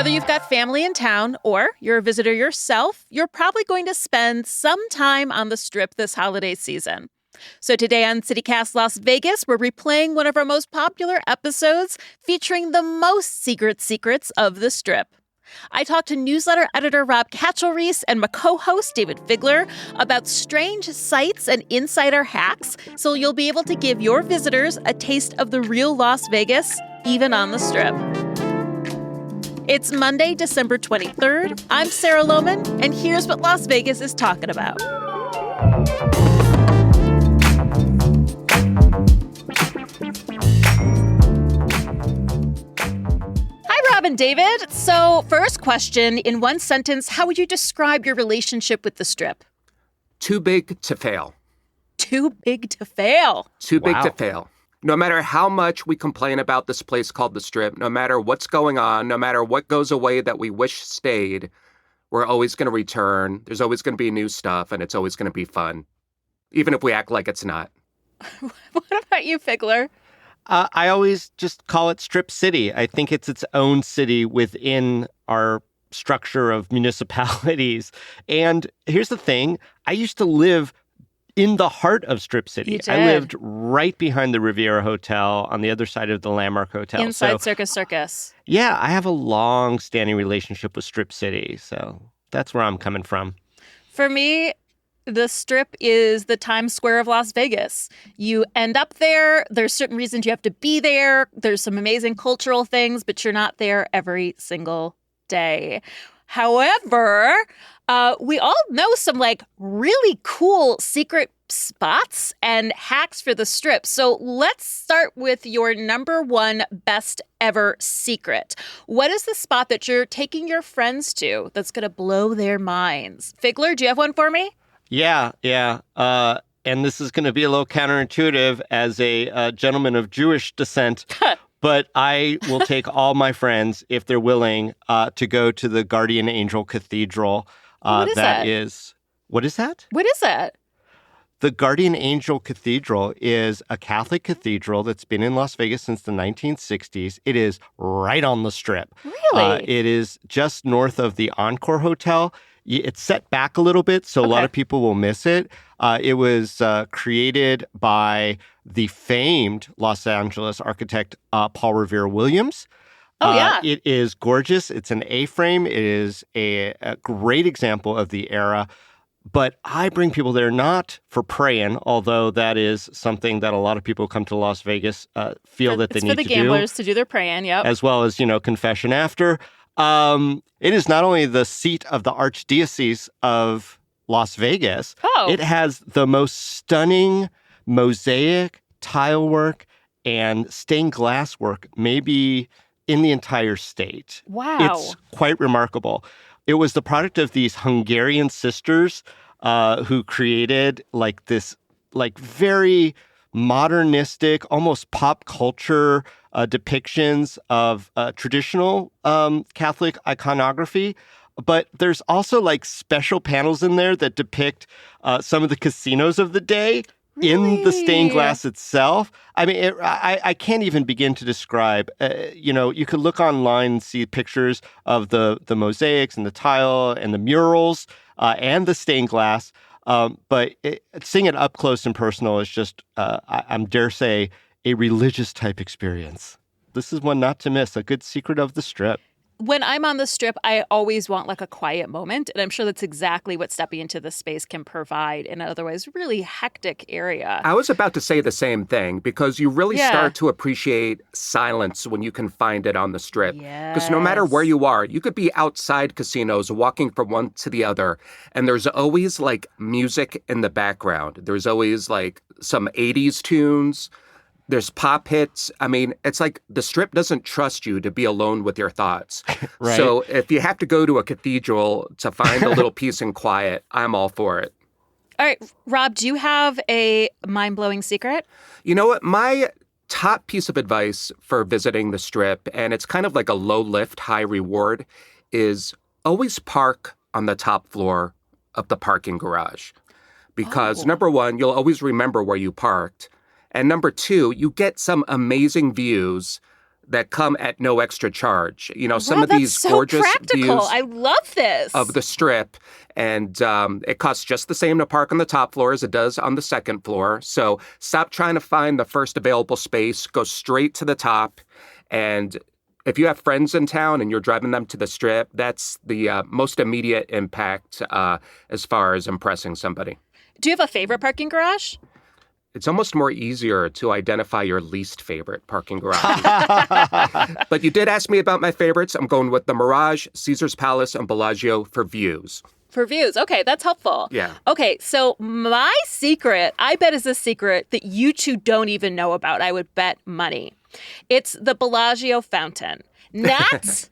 Whether you've got family in town or you're a visitor yourself, you're probably going to spend some time on the Strip this holiday season. So today on CityCast Las Vegas, we're replaying one of our most popular episodes featuring the most secrets of the Strip. I talked to newsletter editor Rob Kachelriess and my co-host Dayvid Figler about strange sights and insider hacks, so you'll be able to give your visitors a taste of the real Las Vegas, even on the Strip. It's Monday, December 23rd. I'm Sarah Lohman, and here's what Las Vegas is talking about. Rob and Dayvid. So, first question, in one sentence, how would you describe your relationship with the Strip? Too big to fail. Too big to fail. Too big to fail. No matter how much we complain about this place called the Strip, no matter what's going on, no matter what goes away that we wish stayed, we're always going to return. There's always going to be new stuff, and it's always going to be fun, even if we act like it's not. What about you, Figler? I always just call it Strip City. I think it's its own city within our structure of municipalities. And here's the thing. I used to live in the heart of Strip City. You did. I lived right behind the Riviera Hotel on the other side of the Landmark Hotel. Inside Circus. Yeah, I have a long-standing relationship with Strip City. So that's where I'm coming from. For me, the Strip is the Times Square of Las Vegas. You end up there. There's certain reasons you have to be there. There's some amazing cultural things, but you're not there every single day. However, we all know some really cool secret spots and hacks for the Strip. So let's start with your number one best ever secret. What is the spot that you're taking your friends to that's going to blow their minds? Figler, do you have one for me? Yeah. And this is going to be a little counterintuitive as a gentleman of Jewish descent, but I will take all my friends, if they're willing, to go to the Guardian Angel Cathedral. What is that? What is that? What is that? The Guardian Angel Cathedral is a Catholic cathedral that's been in Las Vegas since the 1960s. It is right on the Strip. Really? It is just north of the Encore Hotel. It's set back a little bit, so a lot of people will miss it. It was created by the famed Los Angeles architect Paul Revere Williams. Oh, yeah. It is gorgeous. It's an A-frame. It is a great example of the era. But I bring people there not for praying, although that is something that a lot of people who come to Las Vegas feel that they need to do. It's for the gamblers to do their praying, yep. As well as, confession after. It is not only the seat of the Archdiocese of Las Vegas. Oh. It has the most stunning mosaic, tile work, and stained glass work maybe in the entire state. Wow. It's quite remarkable. It was the product of these Hungarian sisters who created this very modernistic, almost pop culture depictions of traditional Catholic iconography. But there's also special panels in there that depict some of the casinos of the day in the stained glass itself. I mean, I can't even begin to describe. You could look online and see pictures of the mosaics and the tile and the murals and the stained glass. But seeing it up close and personal is just, I dare say, a religious type experience. This is one not to miss, a good secret of the Strip. When I'm on the Strip, I always want a quiet moment. And I'm sure that's exactly what stepping into the space can provide in an otherwise really hectic area. I was about to say the same thing, because you really start to appreciate silence when you can find it on the Strip. Because no matter where you are, you could be outside casinos walking from one to the other, and there's always music in the background. There's always some 80s tunes. There's pop hits. I mean, it's the Strip doesn't trust you to be alone with your thoughts. Right. So if you have to go to a cathedral to find a little peace and quiet, I'm all for it. All right, Rob, do you have a mind-blowing secret? You know what? My top piece of advice for visiting the Strip, and it's kind of like a low lift, high reward, is always park on the top floor of the parking garage. Because number one, you'll always remember where you parked. And number two, you get some amazing views that come at no extra charge. You know, some wow, of these so gorgeous practical. views I love this. of the Strip. And it costs just the same to park on the top floor as it does on the second floor. So stop trying to find the first available space. Go straight to the top. And if you have friends in town and you're driving them to the Strip, that's the most immediate impact as far as impressing somebody. Do you have a favorite parking garage? It's almost more easier to identify your least favorite parking garage. But you did ask me about my favorites. I'm going with the Mirage, Caesar's Palace, and Bellagio for views. For views. Okay, that's helpful. Yeah. Okay, so my secret, I bet is a secret that you two don't even know about. I would bet money. It's the Bellagio fountain. Not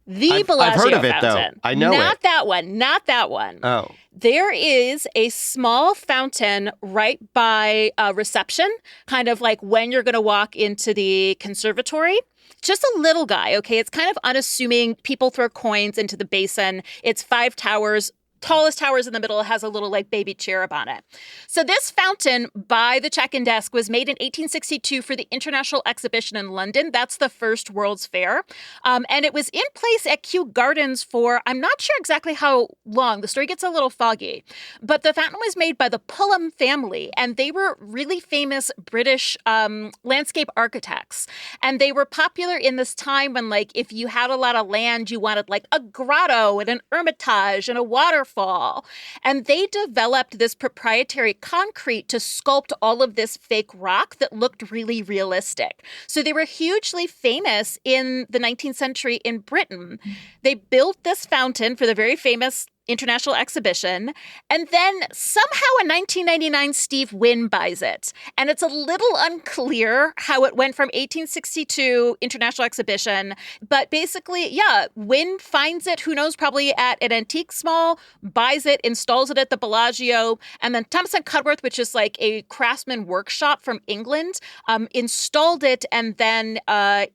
the Bellagio fountain. I've heard of it, though. I know Not it. that one. Not that one. Oh. There is a small fountain right by reception, kind of like when you're going to walk into the conservatory. Just a little guy, okay? It's kind of unassuming. People throw coins into the basin. It's 5 towers. Tallest towers in the middle, has a little like baby cherub on it. So this fountain by the check-in desk was made in 1862 for the International Exhibition in London. That's the first World's Fair. And it was in place at Kew Gardens for, I'm not sure exactly how long. The story gets a little foggy. But the fountain was made by the Pullum family, and they were really famous British landscape architects. And they were popular in this time when, like, if you had a lot of land, you wanted like a grotto and an hermitage and a waterfall. And they developed this proprietary concrete to sculpt all of this fake rock that looked really realistic. So they were hugely famous in the 19th century in Britain. They built this fountain for the very famous International Exhibition. And then somehow in 1999, Steve Wynn buys it. And it's a little unclear how it went from 1862 International Exhibition. But basically, yeah, Wynn finds it, who knows, probably at an antique mall, buys it, installs it at the Bellagio. And then Thomas and Cudworth, which is like a craftsman workshop from England, installed it. And then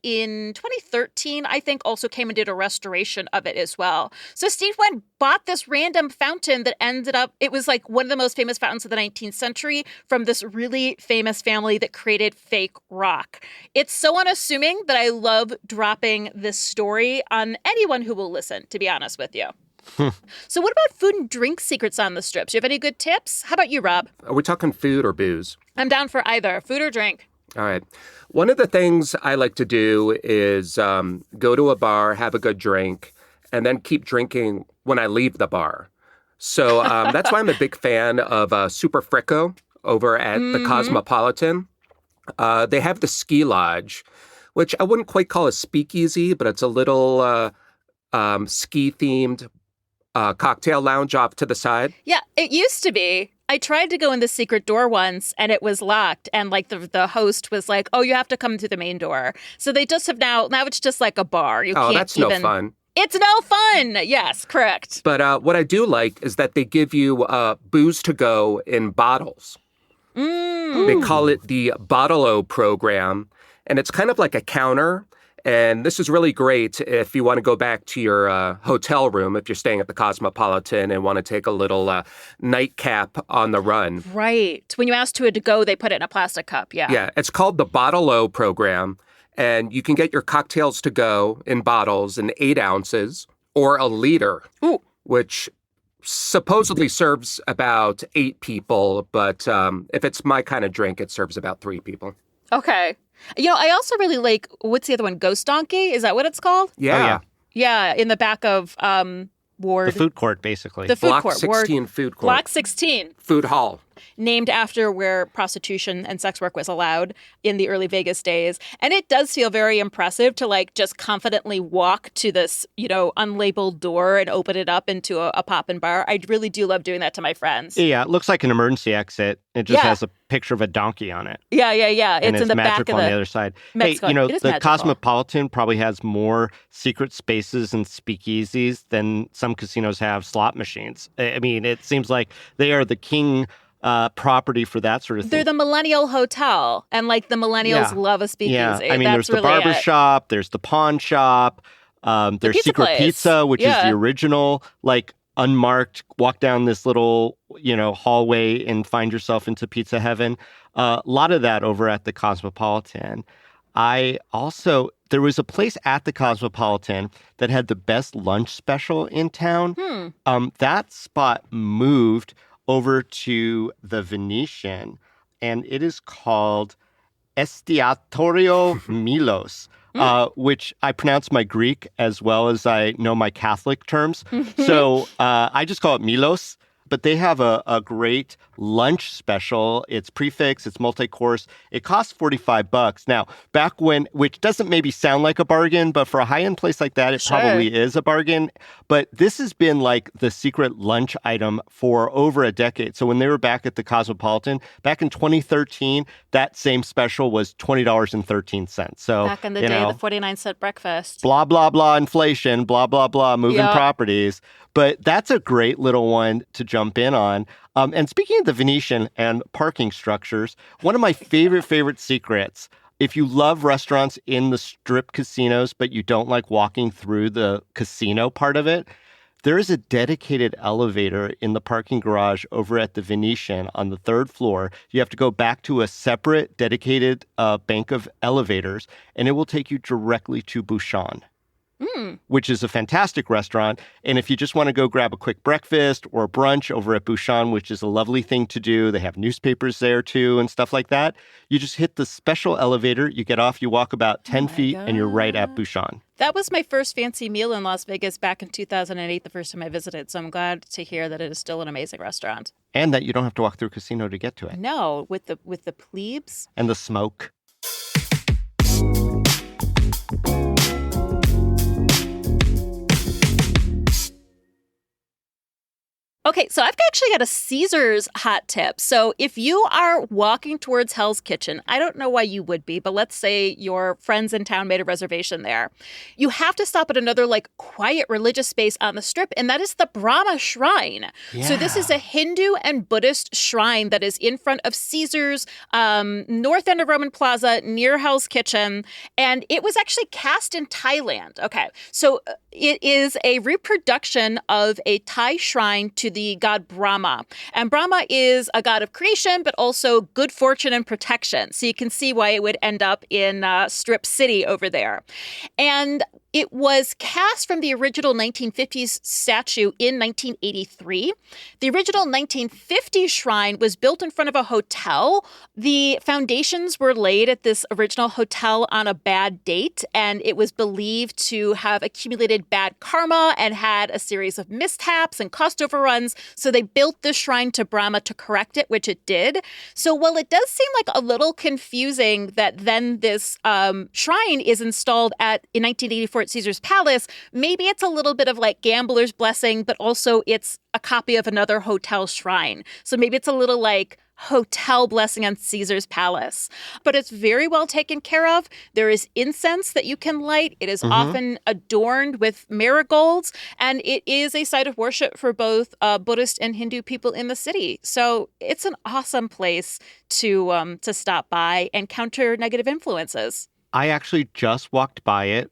in 2013, I think, also came and did a restoration of it as well. So Steve Wynn bought this random fountain that ended up, it was like one of the most famous fountains of the 19th century from this really famous family that created fake rock. It's so unassuming that I love dropping this story on anyone who will listen, to be honest with you. So what about food and drink secrets on the Strip? Do you have any good tips? How about you, Rob? Are we talking food or booze? I'm down for either, food or drink. All right. One of the things I like to do is go to a bar, have a good drink, and then keep drinking when I leave the bar. So that's why I'm a big fan of Super Fricko over at the Cosmopolitan. They have the Ski Lodge, which I wouldn't quite call a speakeasy, but it's a little ski-themed cocktail lounge off to the side. Yeah, it used to be. I tried to go in the secret door once and it was locked. And like the host was like, oh, you have to come to the main door. So they just have now it's just like a bar. You can't that's no fun. It's no fun. Yes, correct. But what I do like is that they give you booze to go in bottles. They call it the Bottle-O program. And it's kind of like a counter. And this is really great if you want to go back to your hotel room, if you're staying at the Cosmopolitan and want to take a little nightcap on the run. Right. When you ask to go, they put it in a plastic cup. Yeah. Yeah. It's called the Bottle-O program. And you can get your cocktails to go in bottles in 8 ounces or a liter, which supposedly serves about 8 people. But if it's my kind of drink, it serves about 3 people. Okay. You know, I also really like, what's the other one? Ghost Donkey? Is that what it's called? Yeah. Oh, yeah. Yeah, in the back of Ward. The food court, basically. The food Block court. 16 food court. Block 16. Food hall. Named after where prostitution and sex work was allowed in the early Vegas days. And it does feel very impressive to like just confidently walk to this, unlabeled door and open it up into a pop-in bar. I really do love doing that to my friends. Yeah, it looks like an emergency exit. It just has a picture of a donkey on it. Yeah. It's in the back of the... on the other side. Mexico. Hey, the magical. Cosmopolitan probably has more secret spaces and speakeasies than some casinos have slot machines. I mean, it seems like they are the king property for that sort of thing. They're the millennial hotel, and like the millennials love a speakeasy. Yeah, I mean, That's there's the really barber shop, there's the pawn shop, there's Secret place. Pizza, which is the original, like, unmarked, walk down this little, hallway and find yourself into pizza heaven. A lot of that over at the Cosmopolitan. I also, there was a place at the Cosmopolitan that had the best lunch special in town. That spot moved over to the Venetian, and it is called Estiatorio Milos, which I pronounce my Greek as well as I know my Catholic terms. So I just call it Milos. But they have a great lunch special. It's prefix, it's multi-course. It costs $45. Now, back when, which doesn't maybe sound like a bargain, but for a high-end place like that, it probably is a bargain. But this has been like the secret lunch item for over a decade. So when they were back at the Cosmopolitan, back in 2013, that same special was $20.13. So back in the day, the 49-cent breakfast. Blah, blah, blah, inflation, blah, blah, blah, moving properties. But that's a great little one to jump in on. And speaking of the Venetian and parking structures, one of my favorite secrets, if you love restaurants in the strip casinos, but you don't like walking through the casino part of it, there is a dedicated elevator in the parking garage over at the Venetian on the 3rd floor. You have to go back to a separate dedicated bank of elevators, and it will take you directly to Bouchon. Which is a fantastic restaurant. And if you just want to go grab a quick breakfast or brunch over at Bouchon, which is a lovely thing to do, they have newspapers there too and stuff like that. You just hit the special elevator, you get off, you walk about 10 feet, and you're right at Bouchon. That was my first fancy meal in Las Vegas back in 2008, the first time I visited. So I'm glad to hear that it is still an amazing restaurant. And that you don't have to walk through a casino to get to it. No, with the plebes. And the smoke. Okay, so I've actually got a Caesars hot tip. So if you are walking towards Hell's Kitchen, I don't know why you would be, but let's say your friends in town made a reservation there. You have to stop at another quiet religious space on the Strip, and that is the Brahma Shrine. Yeah. So this is a Hindu and Buddhist shrine that is in front of Caesars, north end of Roman Plaza, near Hell's Kitchen, and it was actually cast in Thailand. Okay, so it is a reproduction of a Thai shrine to the god Brahma. And Brahma is a god of creation, but also good fortune and protection. So you can see why it would end up in Strip City over there. And it was cast from the original 1950s statue in 1983. The original 1950 shrine was built in front of a hotel. The foundations were laid at this original hotel on a bad date, and it was believed to have accumulated bad karma and had a series of mishaps and cost overruns. So they built the shrine to Brahma to correct it, which it did. So while it does seem like a little confusing that then this shrine is installed in 1984 at Caesar's Palace, maybe it's a little bit of gambler's blessing, but also it's a copy of another hotel shrine. So maybe it's a little hotel blessing on Caesar's Palace. But it's very well taken care of. There is incense that you can light. It is often adorned with marigolds, and it is a site of worship for both Buddhist and Hindu people in the city. So it's an awesome place to stop by and counter negative influences. I actually just walked by it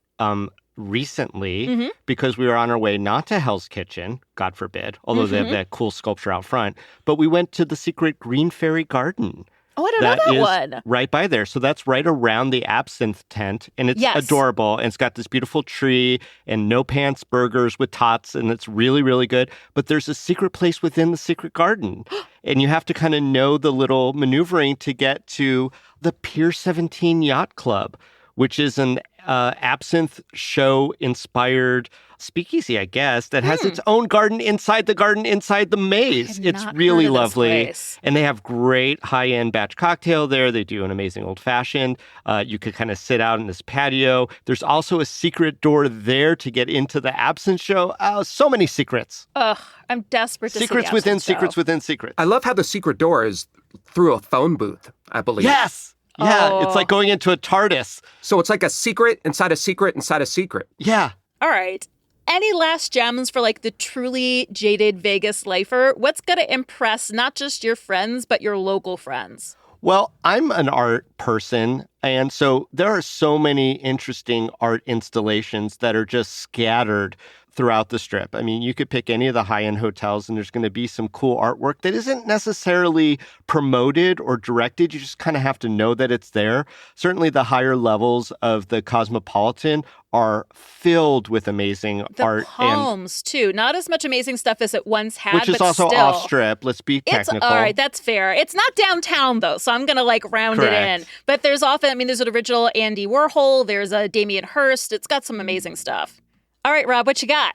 recently because we were on our way not to Hell's Kitchen, God forbid, although they have that cool sculpture out front, but we went to the secret Green Fairy Garden. Oh, I don't know that one. Right by there. So that's right around the absinthe tent, and it's adorable, and it's got this beautiful tree and no pants burgers with tots, and it's really, really good. But there's a secret place within the secret garden, and you have to kind of know the little maneuvering to get to the Pier 17 Yacht Club, which is an absinthe show-inspired speakeasy, I guess, that has its own garden inside the maze. It's really lovely. And they have great high-end batch cocktail there. They do an amazing old-fashioned. You could kind of sit out in this patio. There's also a secret door there to get into the absinthe show. So many secrets. Ugh, I'm desperate to see the secrets within show. secrets within secrets. I love how the secret door is through a phone booth, I believe. Yes! Yeah, It's like going into a TARDIS. So it's like a secret inside a secret inside a secret. Yeah. All right. Any last gems for the truly jaded Vegas lifer? What's going to impress not just your friends, but your local friends? Well, I'm an art person, and so there are so many interesting art installations that are just scattered throughout the Strip. I mean, you could pick any of the high-end hotels, and there's going to be some cool artwork that isn't necessarily promoted or directed. You just kind of have to know that it's there. Certainly the higher levels of the Cosmopolitan are filled with amazing art. The Palms, too. Not as much amazing stuff as it once had, which is also still, off-strip. Let's be technical. All right, that's fair. It's not downtown, though, so I'm going to, round it in. But there's there's an original Andy Warhol. There's a Damien Hirst. It's got some amazing stuff. All right, Rob, what you got?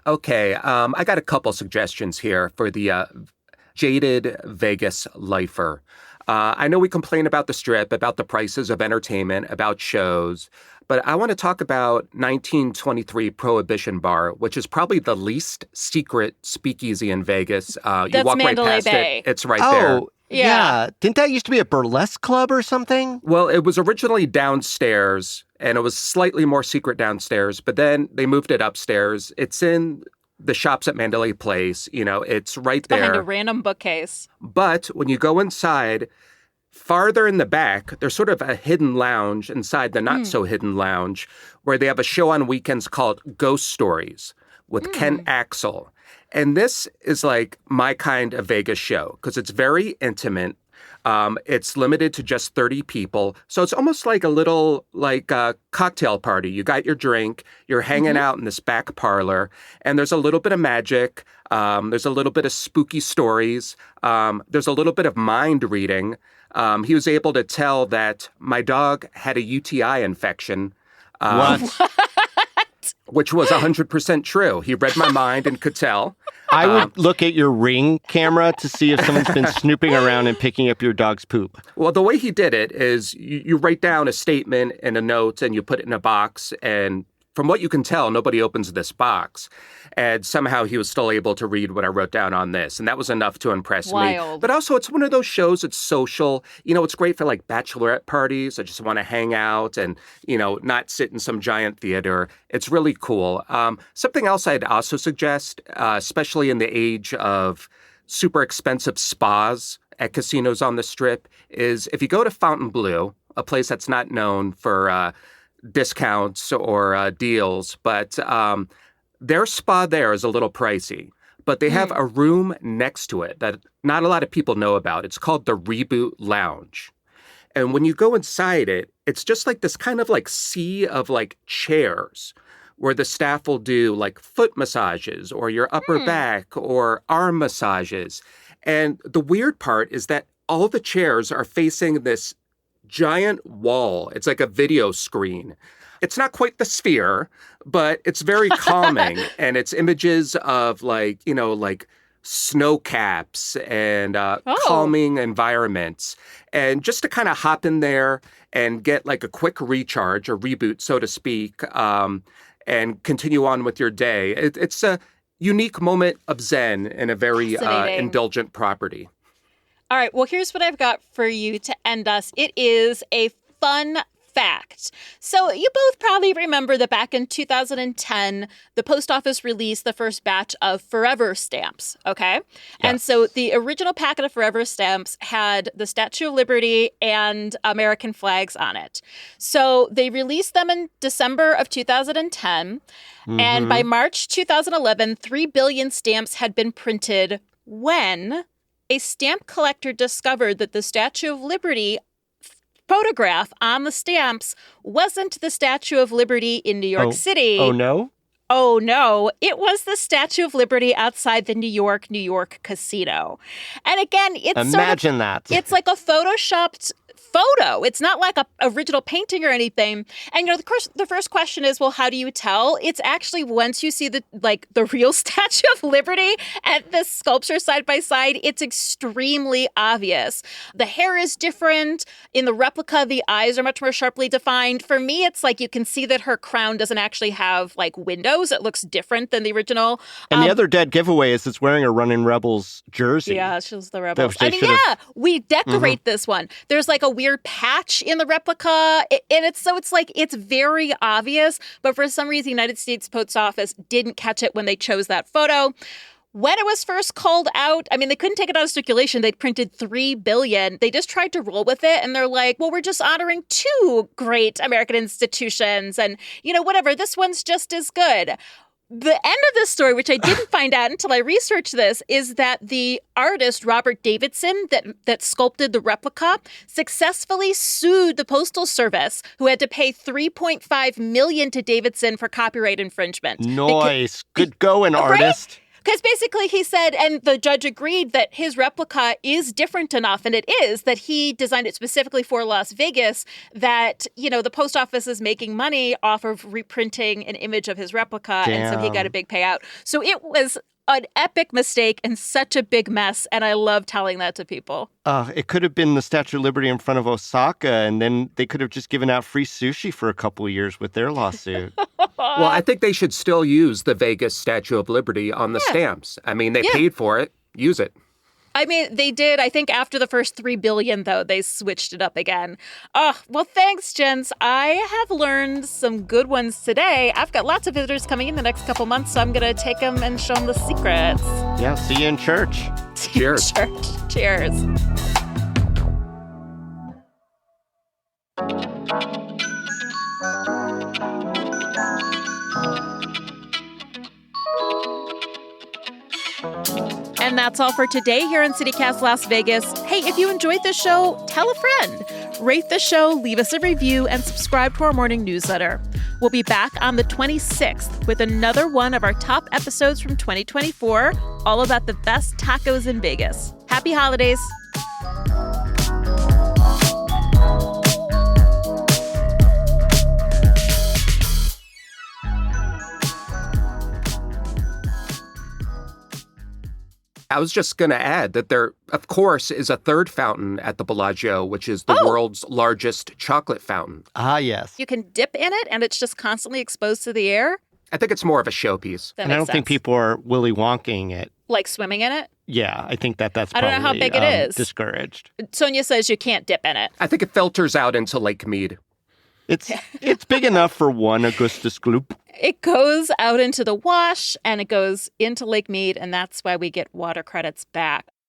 Okay, I got a couple suggestions here for the jaded Vegas lifer. I know we complain about the Strip, about the prices of entertainment, about shows, but I want to talk about 1923 Prohibition Bar, which is probably the least secret speakeasy in Vegas. You That's walk Mandalay right past Bay. it. It's right there. Yeah. Didn't that used to be a burlesque club or something? Well, it was originally downstairs, and it was slightly more secret downstairs, but then they moved it upstairs. It's in the shops at Mandalay Place. It's right there. Behind a random bookcase. But when you go inside, farther in the back, there's sort of a hidden lounge inside the not-so-hidden lounge where they have a show on weekends called Ghost Stories with Ken Axel. And this is like my kind of Vegas show because it's very intimate. It's limited to just 30 people. So it's almost like a little cocktail party. You got your drink, you're hanging out in this back parlor, and there's a little bit of magic. There's a little bit of spooky stories. There's a little bit of mind reading. He was able to tell that my dog had a UTI infection. What? Which was 100% true. He read my mind and could tell. I would look at your Ring camera to see if someone's been snooping around and picking up your dog's poop. Well, the way he did it is you write down a statement and a note and you put it in a box. And from what you can tell, nobody opens this box. And somehow he was still able to read what I wrote down on this. And that was enough to impress me. But also, it's one of those shows, it's social. It's great for bachelorette parties. I just want to hang out and, not sit in some giant theater. It's really cool. Something else I'd also suggest, especially in the age of super expensive spas at casinos on the Strip, is if you go to Fontainebleau, a place that's not known for discounts or deals, but their spa there is a little pricey, but they have a room next to it that not a lot of people know about. It's called the Reboot Lounge. And when you go inside it, it's just like this kind of sea of chairs where the staff will do foot massages or your upper back or arm massages. And the weird part is that all the chairs are facing this giant wall. It's like a video screen. It's not quite the Sphere, but it's very calming. And it's images of snow caps and calming environments. And just to kind of hop in there and get a quick recharge or reboot, so to speak, and continue on with your day. It's a unique moment of Zen in a very indulgent property. All right, well, here's what I've got for you to end us. It is a fun fact. So you both probably remember that back in 2010, the post office released the first batch of Forever stamps, okay? Yes. And so the original packet of Forever stamps had the Statue of Liberty and American flags on it. So they released them in December of 2010, and by March 2011, 3 billion stamps had been printed when a stamp collector discovered that the Statue of Liberty photograph on the stamps wasn't the Statue of Liberty in New York City. Oh, no? Oh, no. It was the Statue of Liberty outside the New York casino. And again, it's that. It's like a photoshopped photo. It's not like a original painting or anything. And the first question is, well, how do you tell? It's actually once you see the real Statue of Liberty and the sculpture side by side, it's extremely obvious. The hair is different. In the replica, the eyes are much more sharply defined. For me, it's you can see that her crown doesn't actually have windows. It looks different than the original. And the other dead giveaway is it's wearing a Running Rebels jersey. Yeah, she's the Rebels. We decorate this one. There's a weird patch in the replica, and it's very obvious, but for some reason the United States Post Office didn't catch it when they chose that photo. When it was first called out, they couldn't take it out of circulation. They'd printed 3 billion. They just tried to roll with it, and they're like, well, we're just honoring 2 great American institutions, and whatever, this one's just as good. The end of this story, which I didn't find out until I researched this, is that the artist Robert Davidson that sculpted the replica successfully sued the Postal Service, who had to pay $3.5 million to Davidson for copyright infringement. Nice. Good going, artist. Right? Because basically he said, and the judge agreed, that his replica is different enough, and it is, that he designed it specifically for Las Vegas, that, the post office is making money off of reprinting an image of his replica, and so he got a big payout. So it was an epic mistake and such a big mess, and I love telling that to people. It could have been the Statue of Liberty in front of Osaka, and then they could have just given out free sushi for a couple of years with their lawsuit. Well, I think they should still use the Vegas Statue of Liberty on the stamps. I mean, they paid for it. Use it. I mean, they did. I think after the first $3 billion, though, they switched it up again. Oh, well, thanks, gents. I have learned some good ones today. I've got lots of visitors coming in the next couple months, so I'm going to take them and show them the secrets. Yeah, see you in church. Cheers. Cheers. And that's all for today here on CityCast Las Vegas. Hey, if you enjoyed the show, tell a friend. Rate the show, leave us a review, and subscribe to our morning newsletter. We'll be back on the 26th with another one of our top episodes from 2024, all about the best tacos in Vegas. Happy holidays. I was just going to add that there, of course, is a third fountain at the Bellagio, which is the world's largest chocolate fountain. Ah, yes. You can dip in it, and it's just constantly exposed to the air? I think it's more of a showpiece. And I don't think people are Willy Wonking it. Like swimming in it? Yeah, I think that's probably I don't know how big it is. Discouraged. Sonia says you can't dip in it. I think it filters out into Lake Mead. It's big enough for one Augustus Gloop. It goes out into the wash, and it goes into Lake Mead, and that's why we get water credits back.